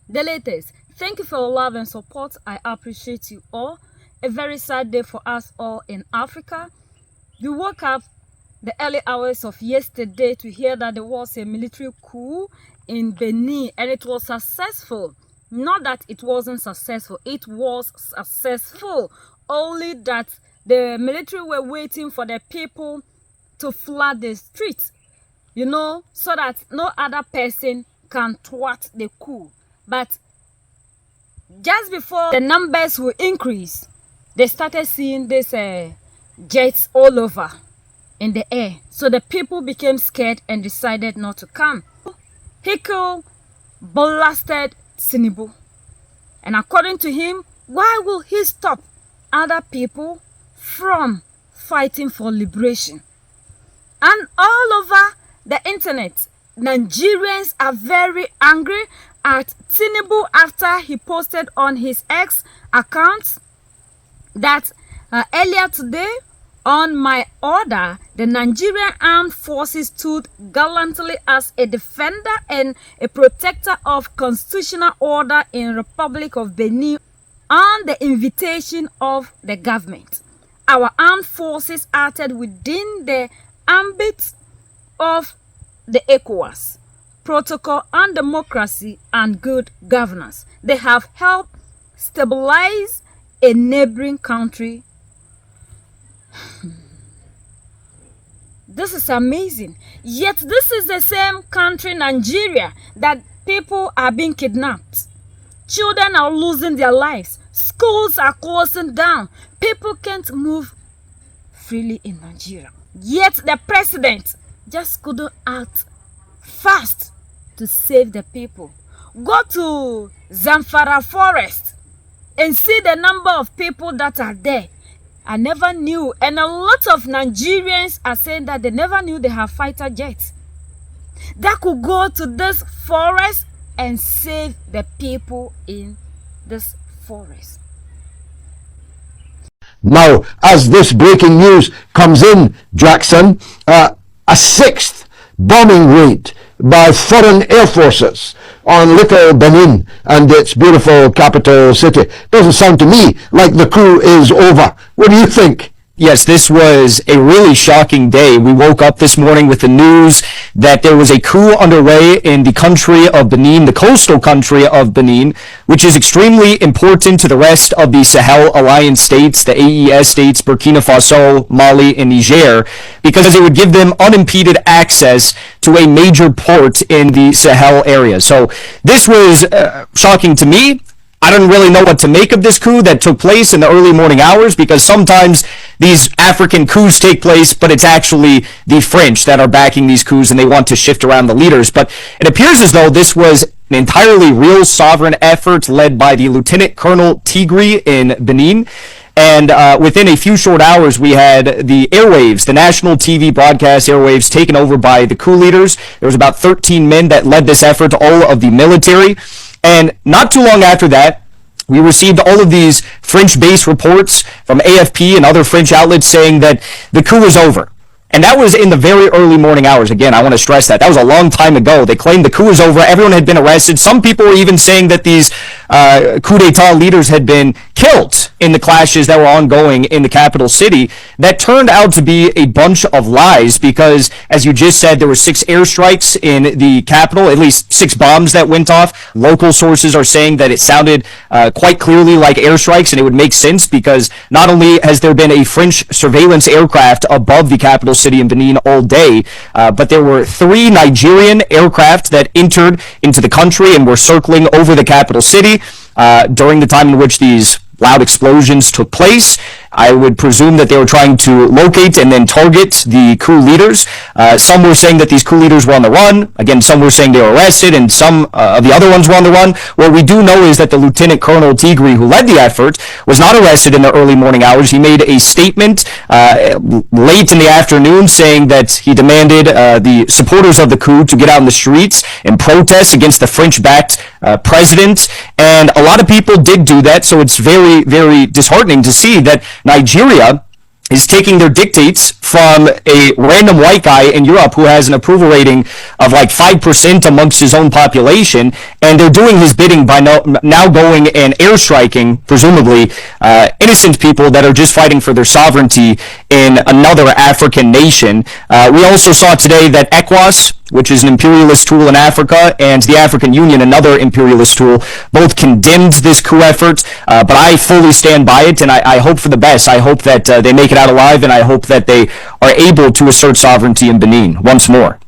The latest. Thank you for your love and support. I appreciate you all. A very sad day for us all in Africa. We woke up the early hours of yesterday to hear that there was a military coup in Benin, and it was successful. Not that it wasn't successful, it was successful. Only that the military were waiting for the people to flood the streets, so that no other person can thwart the coup. But just before the numbers will increase, they started seeing these jets all over in the air. So the people became scared and decided not to come. Hickel blasted Tinibu. And according to him, why will he stop other people from fighting for liberation? And all over the internet, Nigerians are very angry at Tinibu after he posted on his X account that earlier today, on my order, the Nigerian Armed Forces stood gallantly as a defender and a protector of constitutional order in Republic of Benin on the invitation of the government. Our armed forces acted within the ambit of the ECOWAS protocol on democracy and good governance. They have helped stabilize a neighboring country. This is amazing. Yet this is the same country, Nigeria, that people are being kidnapped. Children are losing their lives. Schools are closing down. People can't move freely in Nigeria. Yet the president just couldn't act fast to save the people. Go to Zamfara forest and see the number of people that are there. I never knew, and a lot of Nigerians are saying that they never knew they have fighter jets that could go to this forest and save the people in this forest. Now, as this breaking news comes in, Jackson, a sixth bombing raid by foreign air forces on little Benin and its beautiful capital city. Doesn't sound to me like the coup is over. What do you think? Yes, this was a really shocking day. We woke up this morning with the news that there was a coup underway in the country of Benin, the coastal country of Benin, which is extremely important to the rest of the Sahel Alliance states, the AES states, Burkina Faso, Mali, and Niger, because it would give them unimpeded access to a major port in the Sahel area. So this was shocking to me. I don't really know what to make of this coup that took place in the early morning hours, because sometimes these African coups take place, but it's actually the French that are backing these coups and they want to shift around the leaders. But it appears as though this was an entirely real sovereign effort led by the Lieutenant Colonel Tigri in Benin. And within a few short hours, we had the airwaves, the national TV broadcast airwaves, taken over by the coup leaders. There was about 13 men that led this effort, all of the military. And not too long after that, we received all of these French-based reports from AFP and other French outlets saying that the coup was over. And that was in the very early morning hours. Again, I want to stress that. That was a long time ago. They claimed the coup was over. Everyone had been arrested. Some people were even saying that these coup d'etat leaders had been killed in the clashes that were ongoing in the capital city. That turned out to be a bunch of lies because, as you just said, there were 6 airstrikes in the capital, at least 6 bombs that went off. Local sources are saying that it sounded quite clearly like airstrikes, and it would make sense because not only has there been a French surveillance aircraft above the capital city in Benin all day, but there were 3 Nigerian aircraft that entered into the country and were circling over the capital city during the time in which these loud explosions took place. I would presume that they were trying to locate and then target the coup leaders. Some were saying that these coup leaders were on the run. Again, some were saying they were arrested, and some of the other ones were on the run. What we do know is that the Lieutenant Colonel Tigri, who led the effort, was not arrested in the early morning hours. He made a statement late in the afternoon saying that he demanded the supporters of the coup to get out in the streets and protest against the French-backed president. And a lot of people did do that, so it's very, very disheartening to see that Nigeria is taking their dictates from a random white guy in Europe who has an approval rating of like 5% amongst his own population, and they're doing his bidding by now going and airstriking, presumably, innocent people that are just fighting for their sovereignty in another African nation. We also saw today that ECOWAS, which is an imperialist tool in Africa, and the African Union, another imperialist tool, both condemned this coup effort, but I fully stand by it, and I hope for the best. I hope that they make it out alive, and I hope that they are able to assert sovereignty in Benin once more.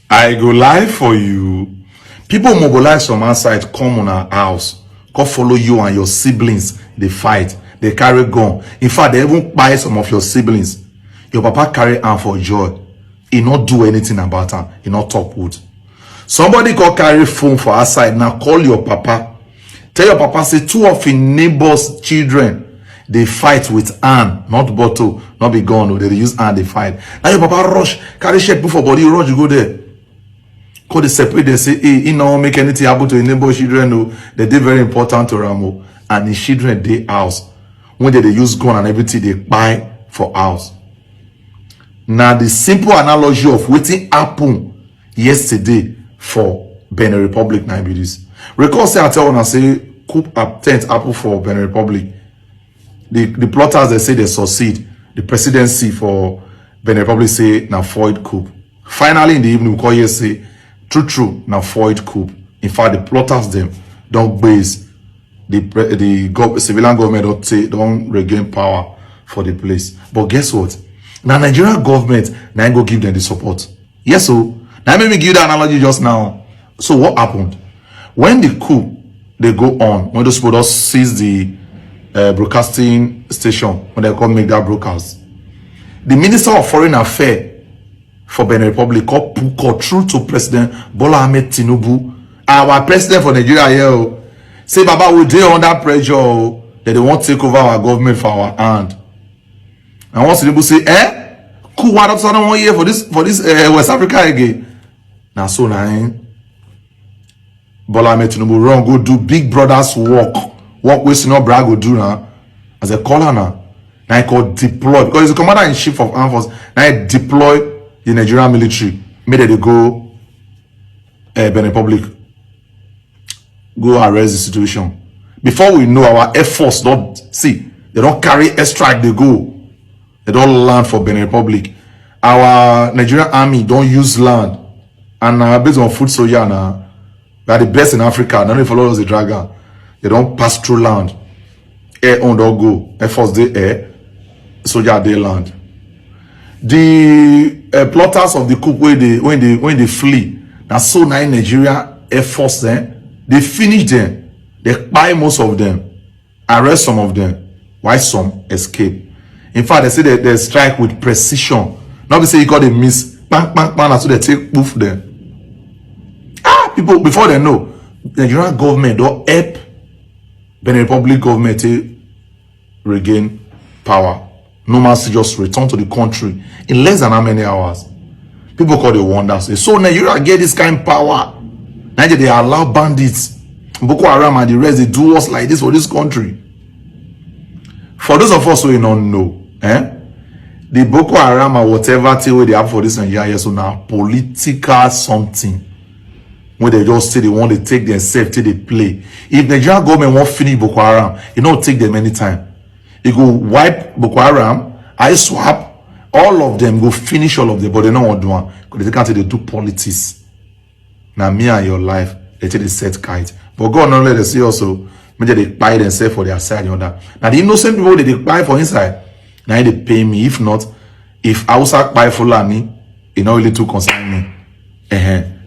I go live for you. People mobilize from outside, come on our house, come follow you and your siblings. They fight, they carry gun. In fact, they even buy some of your siblings. Your papa carry arm for joy. He not do anything about am. He not talk wood. Somebody go carry phone for outside. Now call your papa. Tell your papa, say two of his neighbors' children, they fight with hand, not bottle, not be gun. No, they use hand, they fight. Now your papa rush, carry shape for body, rush, you go there. Call the separate, they say, hey, he not make anything happen to his neighbor's children. No, they did very important to Ramo. And his children, they house. When they use gun and everything, they buy for house. Now the simple analogy of wetin happen yesterday for Benin Republic now be this. Recall say I tell una say coup attempt happen for Benin Republic. The plotters, they say they succeed. The presidency for Benin Republic say na foiled coup. Finally in the evening we call here say true na foiled coup. In fact the plotters them don't base the civilian government don't regain power for the place. But guess what? Now Nigerian government now go give them the support. Yes, so now let me give you the analogy just now. So what happened when the coup they go on, when those people just seize the broadcasting station, when they come make that broadcast, the Minister of Foreign Affairs for Benin Republic called through to President Bola Ahmed Tinibu, our president for Nigeria here, say Baba, we dey under pressure that they want to take over our government for our hand. And once Tinibu say, coup, what up, son, 1 year for this West Africa again. Now so now, Bola Ahmed Tinibu run go do big brothers work wey Senior Bra go do now as a caller now. Now he called deploy because he's the commander in chief of armed forces. Now he deploy the Nigerian military. Made they go Benin Republic, go arrest the situation. Before we know, our Air Force don't see, they don't carry airstrike, they go. They don't land for Benin Republic. Our Nigerian army don't use land. And based on food soya now, we are the best in Africa. None of follow us the dragon. They don't pass through land. Air on don't go. Air Force they air. Soja they land. The plotters of the coup when they flee. Now so now in Nigeria Air Force they finish them. They buy most of them. Arrest some of them. Why some escape? In fact, they say they strike with precision. Now they say you got a miss. Bang, bang, bang. So they take poof them. People, before they know, the Nigerian government don't help Benin Republic government to regain power. Normalcy just return to the country in less than how many hours. People call the wonders. So Nigeria get this kind of power. Nigeria, they allow bandits, Boko Haram and the rest, they do us like this for this country. For those of us who don't know, the Boko Haram or whatever thing they have for this Nigeria, so now political something. When they just say they want to take themselves till they play. If Nigerian government won't finish Boko Haram, it don't take them any time. They go wipe Boko Haram, I swap, all of them go finish all of them, but they don't want to do one because they can't they do politics. Now me and your life, they take the set kite. But God not let them see also. Maybe they buy themselves for their side and that. Now the innocent people they buy for inside. Now they pay me. If not, if I was buy Fulani, it not really too concern me.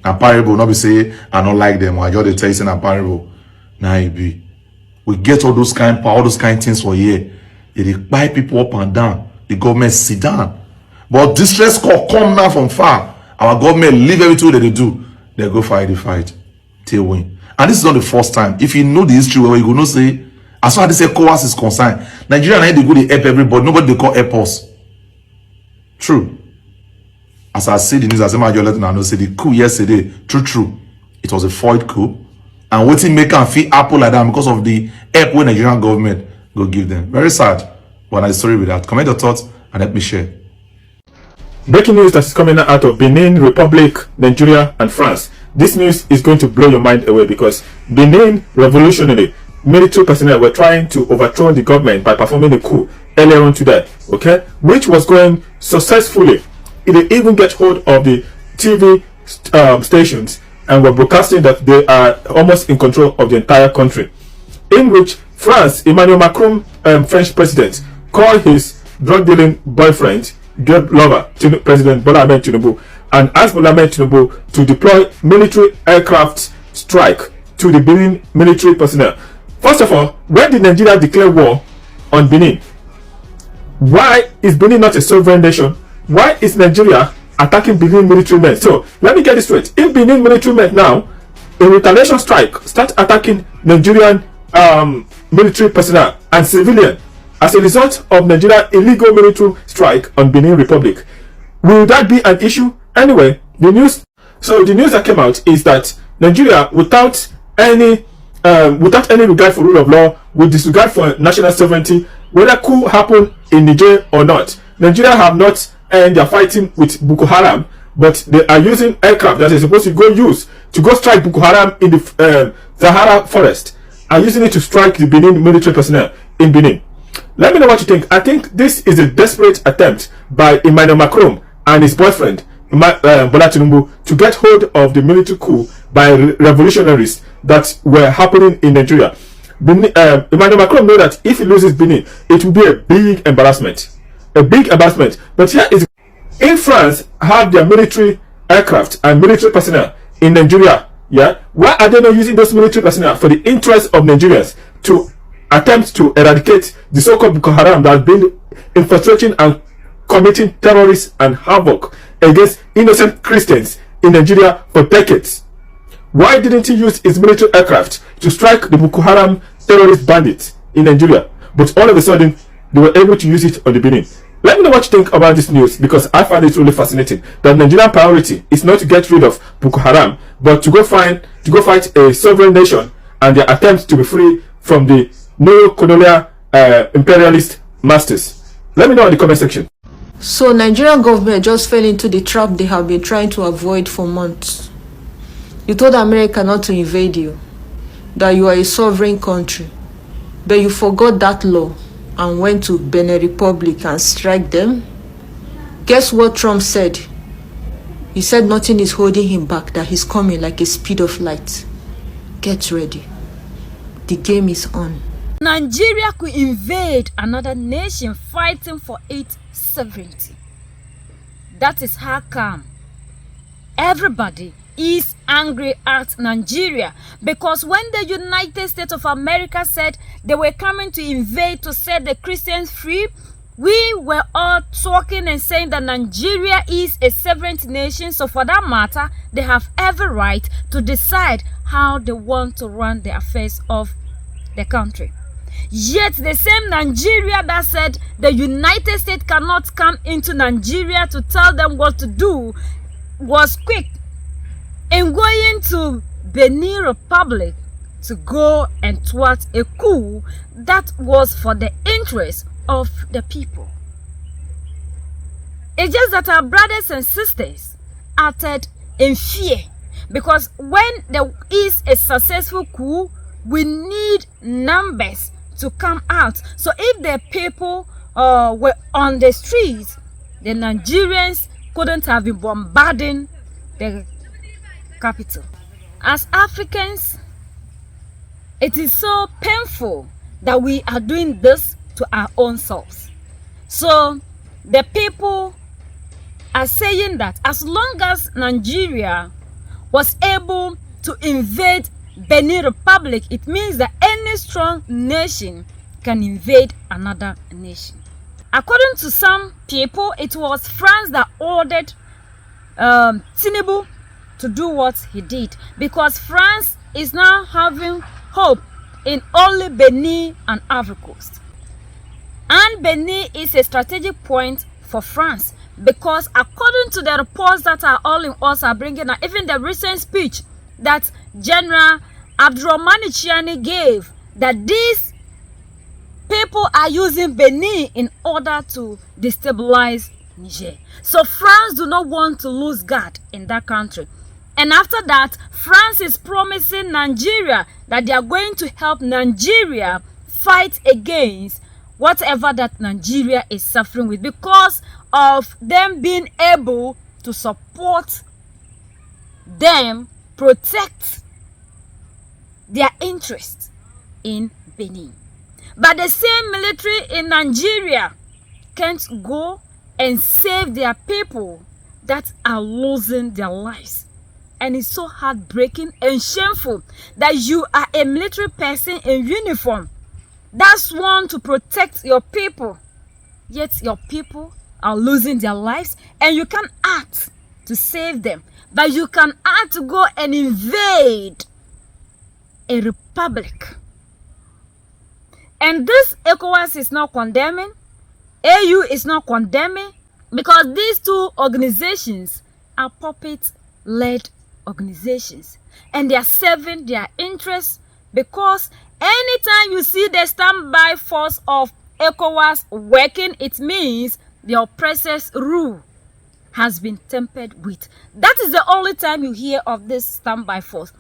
A parable, not be say I don't like them or I just tell you in a parable. Now it be. We get all those kind power, all those kind of things for here. They buy people up and down. The government sit down. But distress call come now from far. Our government leave everything that they do. They go fight the fight till win. And this is not the first time. If you know the history where you go know say, as far as this ECOWAS is concerned, Nigeria and they go they help everybody. Nobody they call help us. True. As I see the news, I say my let know say the coup yesterday, true. It was a foiled coup. And what make them feel apple like that because of the help when Nigerian government go give them. Very sad, but a story with that. Comment your thoughts and help me share. Breaking news that is coming out of Benin Republic, Nigeria, and France. This news is going to blow your mind away because Benin revolutionary military personnel were trying to overthrow the government by performing a coup earlier on today, okay, which was going successfully. It even get hold of the TV stations and were broadcasting that they are almost in control of the entire country, in which France, Emmanuel Macron, French president, called his drug dealing boyfriend, drug lover, President Bola Ahmed Tinibu, and asked Bola Ahmed Tinibu to deploy military aircraft strike to the Benin military personnel. First of all, when did Nigeria declare war on Benin? Why is Benin not a sovereign nation? Why is Nigeria attacking Benin military men? So let me get this straight. If Benin military men now, in retaliation strike, start attacking Nigerian military personnel and civilian as a result of Nigeria's illegal military strike on Benin Republic, will that be an issue? Anyway, the news that came out is that Nigeria, without any regard for rule of law, with disregard for national sovereignty, whether coup happened in Niger or not, Nigeria have not end their fighting with Boko Haram, but they are using aircraft that is supposed to go strike Boko Haram in the Sahara forest, and using it to strike the Benin military personnel in Benin. Let me know what you think. I think this is a desperate attempt by Emmanuel Macron and his boyfriend Bola Tinubu to get hold of the military coup by revolutionaries that were happening in Nigeria. Emmanuel Macron knows that if he loses Benin, it will be a big embarrassment. But here is, in France have their military aircraft and military personnel in Nigeria. Yeah, why are they not using those military personnel for the interests of Nigerians to attempt to eradicate the so-called Boko Haram that has been infiltrating and committing terrorists and havoc against innocent Christians in Nigeria for decades? Why didn't he use his military aircraft to strike the Boko Haram terrorist bandits in Nigeria? But all of a sudden, they were able to use it on the Benin. Let me know what you think about this news, because I find it really fascinating that Nigerian priority is not to get rid of Boko Haram, but to go fight a sovereign nation and their attempts to be free from the neo-colonial imperialist masters. Let me know in the comment section. So Nigerian government just fell into the trap they have been trying to avoid for months. You told America not to invade you, that you are a sovereign country, but you forgot that law and went to Benin Republic and strike them. Guess what Trump said? He said nothing is holding him back, that he's coming like a speed of light. Get ready. The game is on. Nigeria could invade another nation fighting for its sovereignty. That is how come everybody is angry at Nigeria, because when the United States of America said they were coming to invade to set the Christians free, we were all talking and saying that Nigeria is a sovereign nation, so for that matter, they have every right to decide how they want to run the affairs of the country. Yet the same Nigeria that said the United States cannot come into Nigeria to tell them what to do was quick in going to Benin Republic to go and thwart a coup that was for the interest of the people. It's just that our brothers and sisters acted in fear, because when there is a successful coup, we need numbers to come out. So if the people were on the streets, the Nigerians couldn't have been bombarding the capital. As Africans, it is so painful that we are doing this to our own selves. So the people are saying that as long as Nigeria was able to invade Benin Republic, it means that any strong nation can invade another nation. According to some people, it was France that ordered Tinibu to do what he did, because France is now having hope in only Benin and Ivory Coast. And Benin is a strategic point for France, because according to the reports that are all in us are bringing out, even the recent speech that General Abdurrahman Chiani gave, that this people are using Benin in order to destabilize Niger. So France do not want to lose guard in that country. And after that, France is promising Nigeria that they are going to help Nigeria fight against whatever that Nigeria is suffering with, because of them being able to support them, protect their interests in Benin. But the same military in Nigeria can't go and save their people that are losing their lives. And it's so heartbreaking and shameful that you are a military person in uniform that's one to protect your people, yet your people are losing their lives, and you can act to save them, but you can act to go and invade a republic. And this ECOWAS is not condemning, AU is not condemning, because these two organizations are puppet-led organizations, and they are serving their interests, because anytime you see the standby force of ECOWAS working, it means the oppressor's rule has been tempered with. That is the only time you hear of this standby force.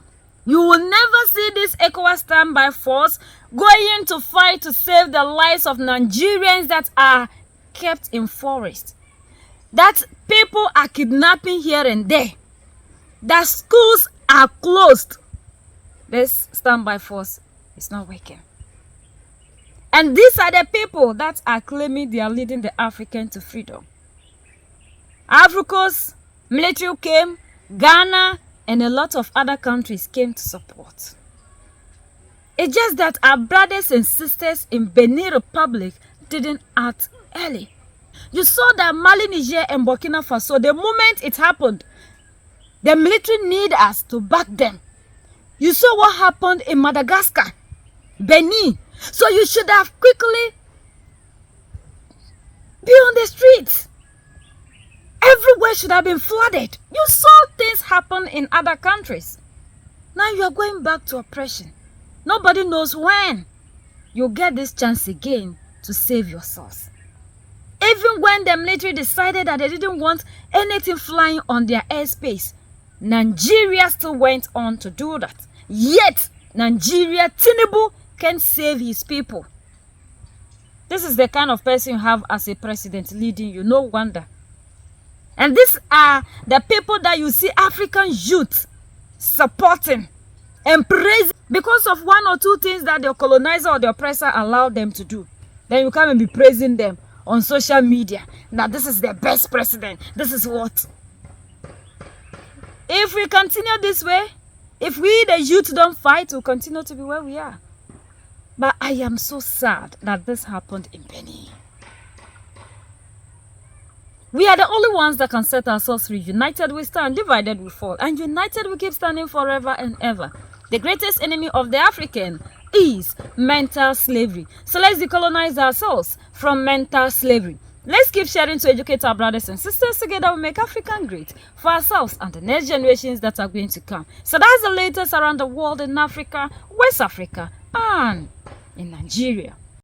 You will never see this ECOWAS standby force going to fight to save the lives of Nigerians that are kept in forest, that people are kidnapping here and there, that schools are closed. This standby force is not working. And these are the people that are claiming they are leading the African to freedom. Africa's military came, Ghana, and a lot of other countries came to support. It's just that our brothers and sisters in Benin Republic didn't act early. You saw that Mali, Niger, and Burkina Faso, the moment it happened, the military need us to back them. You saw what happened in Madagascar, Benin. So you should have quickly be on the streets. Everywhere should have been flooded. You saw things happen in other countries. Now you are going back to oppression. Nobody knows when you'll get this chance again to save yourselves. Even when the military decided that they didn't want anything flying on their airspace, Nigeria still went on to do that. Yet, Nigeria, Tinibu, can save his people. This is the kind of person you have as a president leading you. No wonder. And these are the people that you see African youth supporting and praising because of one or two things that the colonizer or the oppressor allowed them to do. Then you come and be praising them on social media. Now this is the best president. This is what. If we continue this way, if we the youth don't fight, we'll continue to be where we are. But I am so sad that this happened in Benin. We are the only ones that can set ourselves free. United we stand, divided we fall. And united we keep standing forever and ever. The greatest enemy of the African is mental slavery. So let's decolonize ourselves from mental slavery. Let's keep sharing to educate our brothers and sisters. Together we make Africa great for ourselves and the next generations that are going to come. So that's the latest around the world in Africa, West Africa, and in Nigeria.